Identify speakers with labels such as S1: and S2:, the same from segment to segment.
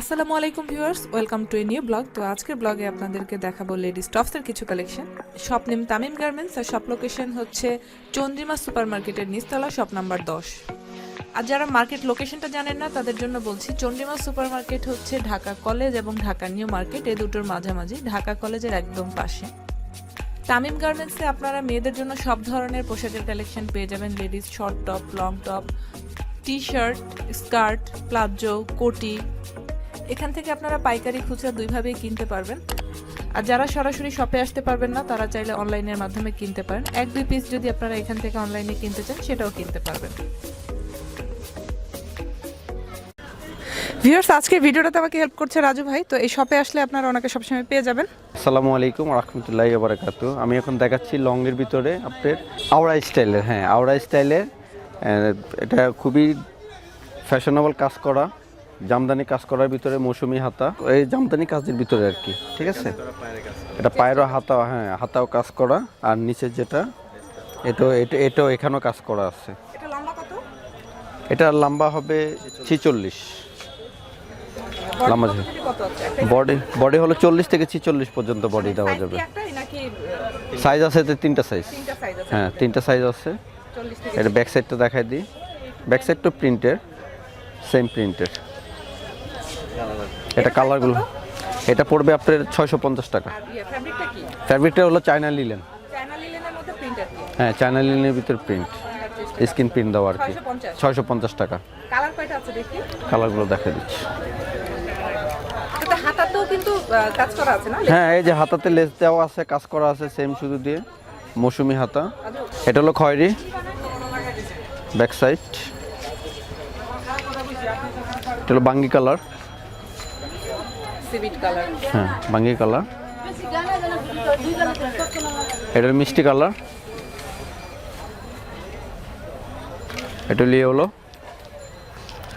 S1: আসসালামু আলাইকুম viewers, welcome to a new blog. তো আজকের ব্লগে আপনাদেরকে দেখাবো লেডিস টপসের কিছু collection. Shop name Tamim garments আর শপ লোকেশন হচ্ছে চন্দ্রিমা সুপার মার্কেটের নিচতলা, শপ নাম্বার 10। আর যারা মার্কেট লোকেশনটা জানেন না তাদের জন্য বলছি, চন্দ্রিমা সুপার মার্কেট হচ্ছে ঢাকা কলেজ এবং ঢাকা নিউ মার্কেট, এই দুটোর মাঝামাঝি, ঢাকা কলেজের একদম পাশে। তামিম গার্মেন্টসে আপনারা মেয়েদের জন্য সব ধরনের পোশাকের কালেকশন পেয়ে যাবেন। Ladies short top, long top, T shirt, skirt, palazzo, কোটি। এখান থেকে আপনারা পাইকারি খুচরা দুইভাবেই কিনতে পারবেন। আর যারা সরাসরি শপে আসতে পারবেন না তারা চাইলে অনলাইনের মাধ্যমে কিনতে পারেন। 1-2 পিস যদি আপনারা এখান থেকে অনলাইনে কিনতে চান সেটাও কিনতে পারবেন। ভিউয়ার্স, আজকে ভিডিওটাতে আমাকে হেল্প করছে রাজু ভাই। তো এই শপে আসলে আপনারা ওনাকে সবসময় পেয়ে যাবেন।
S2: আসসালামু আলাইকুম রাহমাতুল্লাহি ওয়া বারাকাতুহু। আমি এখন দেখাচ্ছি লংয়ের ভিতরে আপনার আওড়া স্টাইলের, আওড়া স্টাইলের। এটা খুবই ফ্যাশনেবল কাজ করা, জামদানি কাজ করার ভিতরে মৌসুমি হাতা, এই জামদানি কাজের ভিতরে আর কি, ঠিক আছে। এটা পায়েরও হাতা, হাতাও কাজ করা। আর নিচে যেটা এটাও এখানেও কাজ করা আছে।
S1: এটা লম্বা কত?
S2: এটা লম্বা হবে 46 লম্বা। বডি হলো 40 থেকে 46 পর্যন্ত বডি দেওয়া যাবে। সাইজ আছে এতে 3টা সাইজ, হ্যাঁ 3টা সাইজ আছে। এটা ব্যাক সাইডটা দেখাই দিই। ব্যাক সাইডটা প্রিন্টের, সেম প্রিন্টের। এটা কালারগুলো, এটা পড়বে আপনার 650 টাকা। ফ্যাব্রিকটা হলো চায়না লিলেন, হ্যাঁ চায়না লিলেনের ভিতরে প্রিন্ট, স্ক্রিন প্রিন্ট দেওয়া আর কি। 650 টাকা।
S1: কালার কয়টা আছে দেখি?
S2: কালারগুলো দেখা দিচ্ছি।
S1: হাতাতেও কিন্তু কাজ করা আছে না?
S2: হ্যাঁ, এই যে হাতাতে লেস দেওয়া আছে, কাজ করা আছে সেম সুতো দিয়ে, মৌসুমি হাতা। এটা হলো খয়েরি ব্যাক সাইড। এটা হলো বাঙ্গি কালার,
S1: সিভিট কালার,
S2: হ্যাঁ বাঙ্গি কালার। এটা হলো মিষ্টি কালার। এটা হলো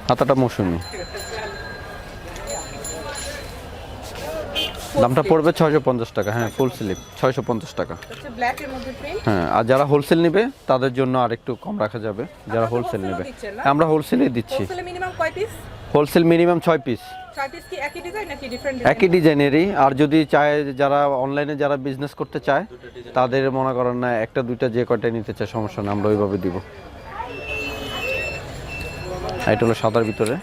S2: হাতাটা মৌসুমি। দামটা পড়বে 650 টাকা, হ্যাঁ ফুল স্লিভ 650 টাকা। হ্যাঁ, আর যারা হোলসেল নেবে তাদের জন্য আর একটু কম রাখা যাবে। যারা হোলসেল নেবে, আমরা হোলসেলেই দিচ্ছি। Wholesale minimum 6 piece. একই ডিজাইনেরই। আর যদি চায়, যারা অনলাইনে যারা বিজনেস করতে চায় তাদের মনে করেন না একটা দুইটা যে কয়টা নিতে চায় সমস্যা না, আমরা ওইভাবে দিব। এটা হলো সাদার ভিতরে।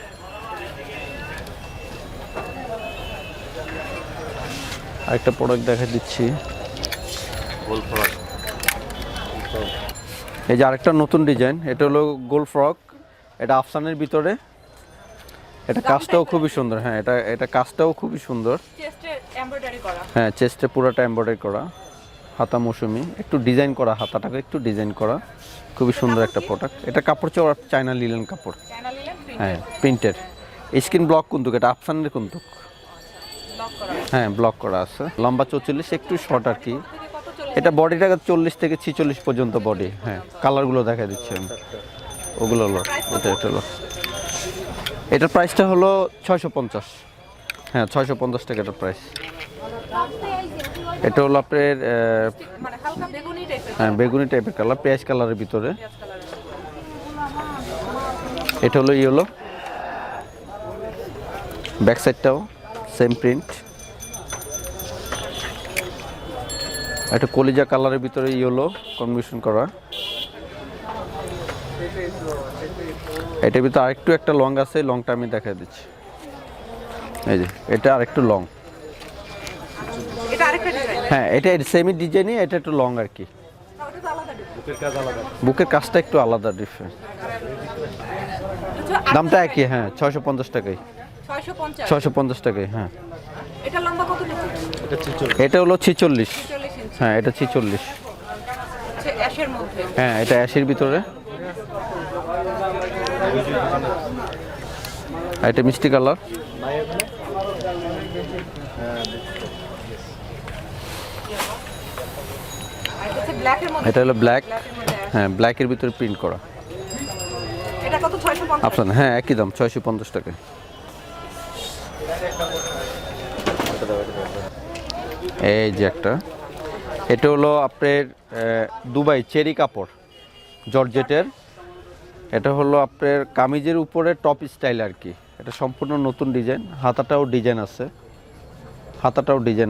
S2: আরেকটা প্রোডাক্ট দেখা দিচ্ছি, এই যে আরেকটা নতুন ডিজাইন। এটা হলো গোল ফ্রক, এটা আফসানের ভিতরে। এটা কাজটাও খুবই সুন্দর, হ্যাঁ এটা কাজটাও খুবই সুন্দর। হ্যাঁ, চেস্টে পুরোটা এমব্রয়ডারি করা, হাতা মৌসুমি, একটু ডিজাইন করা, হাতাটাকে একটু ডিজাইন করা, খুবই সুন্দর একটা প্রোডাক্ট। এটা কাপড় চোর চায়না লিলেন কাপড়, হ্যাঁ প্রিন্টের। স্ক্রিন ব্লক কুন্তুক, এটা আফসানের কুন্তুক, হ্যাঁ ব্লক করা আছে। লম্বা 44, একটু শর্ট আর কি। এটা বডিটা 40 থেকে 46 পর্যন্ত বডি। হ্যাঁ, কালারগুলো দেখা দিচ্ছি আমি, ওগুলো হলো এটা হলো। এটার প্রাইসটা হলো 650, হ্যাঁ 650 টাকা এটার প্রাইস। এটা হলো আপনার হ্যাঁ বেগুনি টাইপের কালার, পেঁয়াজ কালারের ভিতরে। এটা হলো ইয়েলো, ব্যাক সাইডটাও সেম প্রিন্ট। একটা কলিজা কালারের ভিতরে ইয়েলো কম্বিনেশন করা। এটার ভিতরে আরেকটু একটা লং আছে, লংটা আমি দেখা দিচ্ছি। এই যে এটা আরেকটু লং, হ্যাঁ এটা সেমি ডিজাইনই, এটা একটু লং আর কি। বুকের কাজটা একটু আলাদা, ডিফারেন্ট। দামটা একই, হ্যাঁ 650 টাকাই। 650 টাকাই, হ্যাঁ। এটা হলো 46, হ্যাঁ এটা 46, হ্যাঁ এটা অ্যাশের ভিতরে। এটা মিষ্টি কালার। এটা হলো ব্ল্যাক, হ্যাঁ ব্ল্যাকের ভিতরে প্রিন্ট করা। আপনার হ্যাঁ একই দাম, 650 টাকা। এই যে একটা, এটা হলো আপনার দুবাই চেরি কাপড়, জর্জেটের। এটা হলো আপনার কামিজের উপরে টপ স্টাইল আর কি। এটা সম্পূর্ণ নতুন ডিজাইন, হাতাটাও ডিজাইন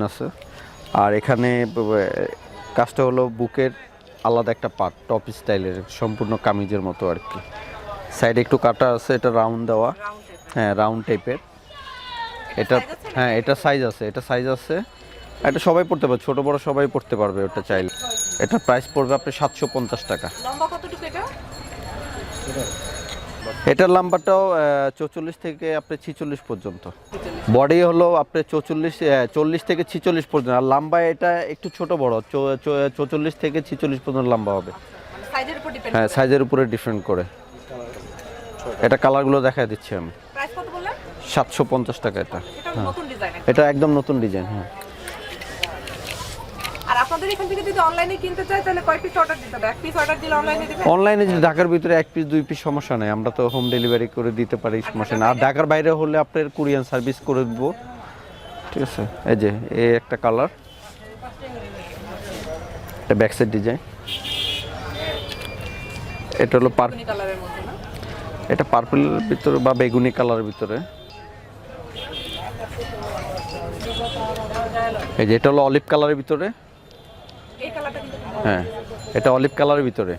S2: আছে। আর এখানে কাজটা হলো বুকের আলাদা একটা পার্ট, টপ স্টাইলের, সম্পূর্ণ কামিজের মতো আর কি। সাইডে একটু কাটা আছে, এটা রাউন্ড দেওয়া, হ্যাঁ রাউন্ড টাইপের। এটা হ্যাঁ এটা সাইজ আছে, এটা সবাই পড়তে পারবে, ছোট বড় সবাই পড়তে পারবে ওটা চাইলে। এটা প্রাইস পড়বে আপনার 750 টাকা।
S1: লম্বা কতটুকু এটা?
S2: এটার লম্বাটাও 44 থেকে আপনার 46 পর্যন্ত। বডি হলো আপনার 40 থেকে 46 পর্যন্ত, আর লম্বা এটা একটু ছোট বড়, 44 থেকে 46 পর্যন্ত লম্বা হবে।
S1: সাইজের উপর ডিপেন্ড।
S2: হ্যাঁ সাইজের উপরে ডিফারেন্ট করে। এটা কালারগুলো দেখাই দিচ্ছি আমি।
S1: প্রাইস কত বললেন?
S2: 750 টাকা এটা।
S1: এটা নতুন ডিজাইন।
S2: এটা একদম নতুন ডিজাইন। হ্যাঁ।
S1: আর আপনাদের এখান থেকে যদি অনলাইনে কিনতে চাই তাহলে কয় পিস অর্ডার দিতে হবে? এক পিস অর্ডার দিলে অনলাইনে দিবেন?
S2: অনলাইনে যদি ঢাকার ভিতরে 1 পিস 2 পিস সমস্যা নাই, আমরা তো হোম ডেলিভারি করে দিতে পারি, সমস্যা না। আর ঢাকার বাইরে হলে আপনার কুরিয়ার সার্ভিস করে দেব, ঠিক আছে। এই যে এই একটা কালার, এটা ব্যাক সাইড ডিজাইন। এটা হলো
S1: কালারের মধ্যে না?
S2: এটা পার্পলের ভিতরে বা বেগুনি কালারের ভিতরে। এই যে এটা হলো অলিভ কালারের ভিতরে।
S1: এই কালারটা কিন্তু
S2: হ্যাঁ এটা অলিভ কালারের ভিতরে।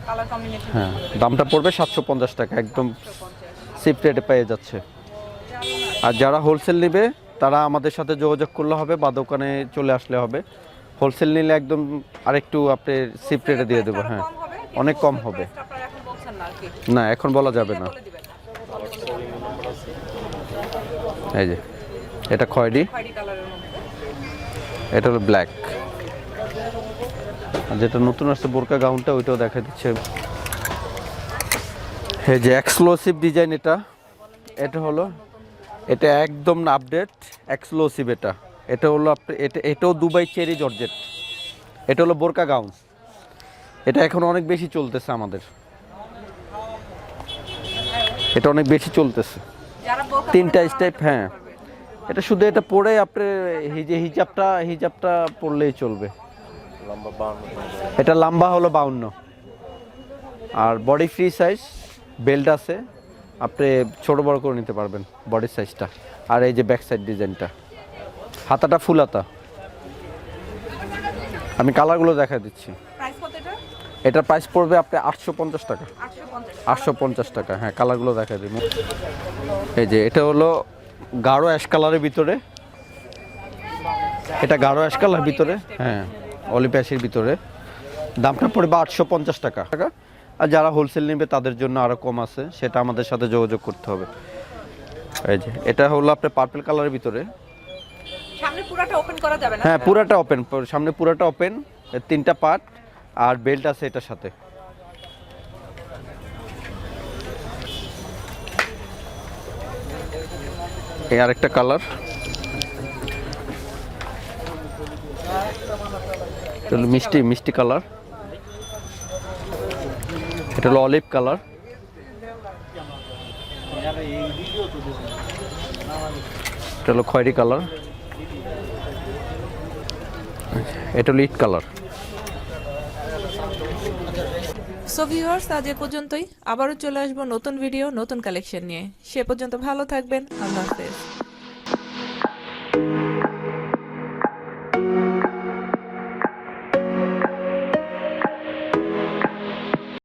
S1: Colour combination.
S2: হ্যাঁ দামটা পড়বে 750 টাকা, একদম চিপ রেটে পেয়ে যাচ্ছে। আর যারা হোলসেল নেবে তারা আমাদের সাথে যোগাযোগ করলে হবে বা দোকানে চলে আসলে হবে। হোলসেল নিলে একদম আরেকটু আপনি চিপ রেটে দিয়ে দেবো। হ্যাঁ অনেক কম হবে।
S1: আপনারা এখন বলছেন না আর কি?
S2: না এখন বলা যাবে না।
S1: বলে দিবেন।
S2: এই যে এটা খয়েরি
S1: কালারের মধ্যে।
S2: এটা হলো ব্ল্যাক। আর যেটা নতুন আসছে বোরকা গাউনটা, ওইটাও দেখা দিচ্ছে। এই যে এক্সক্লুসিভ ডিজাইন, এটা হলো এটা একদম আপডেট এক্সক্লুসিভ। এটা হলো এটাও দুবাই চেরি জর্জেট। এটা হলো বোরকা গাউন, এটা এখন অনেক বেশি চলতেছে আমাদের, এটা অনেক বেশি চলতেছে।
S1: যারা বোরকা
S2: 3টা স্টেপ। হ্যাঁ এটা শুধু এটা পরে আপনি হিজাবটা পরলেই চলবে। এটা লম্বা হলো 52, আর বডি ফ্রি সাইজ, বেল্ট আছে, আপনি ছোট বড় করে নিতে পারবেন বডি সাইজটা। আর এই যে ব্যাক সাইড ডিজাইনটা, হাতাটা ফুল হাতা। আমি কালারগুলো দেখা দিচ্ছি।
S1: প্রাইস কত এটা?
S2: এটার প্রাইস পড়বে আপনার 850 টাকা।
S1: 850।
S2: 850 টাকা। হ্যাঁ কালারগুলো দেখা দিই। এই যে এটা হলো গাঢ় অ্যাশ কালারের ভিতরে, এটা গাঢ় অ্যাশ কালার ভিতরে, হ্যাঁ অলিভ অ্যাশের ভিতরে। দামটা পড়বে 850 টাকা। আর যারা হোলসেল নেবে তাদের জন্য আরও কম আছে, সেটা আমাদের সাথে যোগাযোগ করতে হবে। এই যে এটা হলো আপনার পার্পল কালারের ভিতরে।
S1: সামনে পুরোটা ওপেন করা যাবে না?
S2: হ্যাঁ পুরাটা ওপেন, সামনে পুরাটা ওপেন, 3টা পার্ট, আর বেল্ট আছে এটার সাথে। এই আরেকটা কালার, এটা হলো মিষ্টি কালার। এটা হলো অলিভ কালার। এটা হলো খয়েরি কালার। এটা হলো ইট কালার।
S1: সো ভিউয়ার্স, আজ এ পর্যন্তই। আবারও চলে আসবো নতুন ভিডিও, নতুন কালেকশন নিয়ে। সে পর্যন্ত ভালো থাকবেন। আল্লাহ হাফেজ।